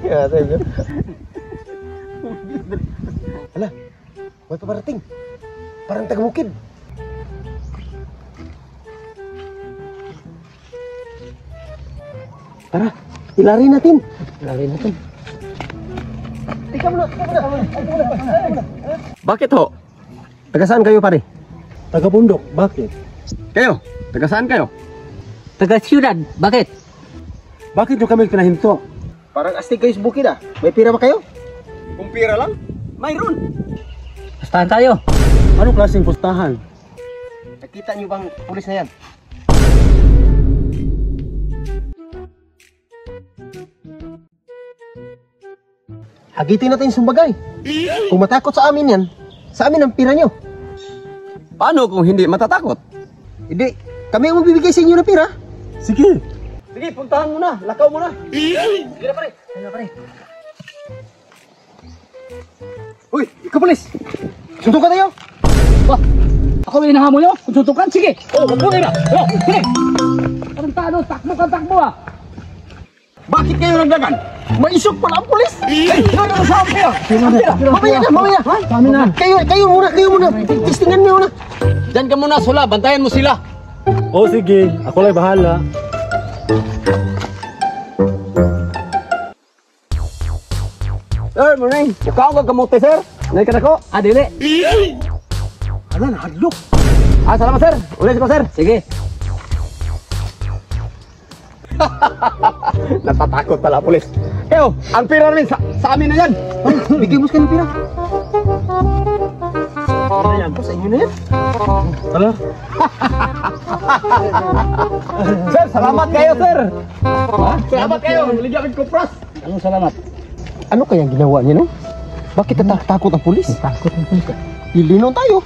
Ya, saya. Alah, may paparating. Parang taga-bukid. Tara, ilari natin. Ilari natin. Tika muna. Bakit ho? Taga saan kayo, pare? Taga bundok, bakit? Kayo? Taga saan kayo? Taga siyudad, bakit? Bakit nyo kami pinahinto? Parang astig kayo sa bukid ah. May pira ba kayo? Kung pira lang, mayroon. Pustahan tayo. Anong klaseng pustahan? Nakita niyo bang pulis na yan? Hagitin natin yung sumbagay. Kung matakot sa amin yan, sa amin ang pira nyo. Paano kung hindi matatakot? Hindi, kami ang magbibigay sa inyo ng pira. Sige. Sige, puntahan mo na. Lakaw mo na. Sige na, pare. Sige na, pare. Uy, ikaw pulis. Suntukan tayo. Wah, ako may hinahamon nyo? Kung tutukan, sige. Oh, magbuhay na. Oh, sige. Tarantado, takbo ka, takbo ah. Bakit kayo nagdagan? Maisok pala ang pulis. Saan kayo? Mamaya. Kami na. Kayo muna. Testingan niyo muna. Diyan ka muna, Sula. Bantayan mo sila. O sige, ako lang bahala. Sir, morning. Mukha ka kamote, sir. Nay ka na ko. Dili. Ano, nahadlok. Salamat, sir. Ulit ko, sir. Sige. Natatakot pala, pulis. Kayo, ang pira namin sa amin na yan. Bigyan mo sa kanya pira. Ano yan po? Sa inyo na yan. Hala? Sir, salamat kayo, sir. Salamat kayo. Ligyan ko pras. Anong salamat? Ano kayang ginawa niya, no? Bakit natakot ang pulis? Takot ang pulis. Ilinon tayo.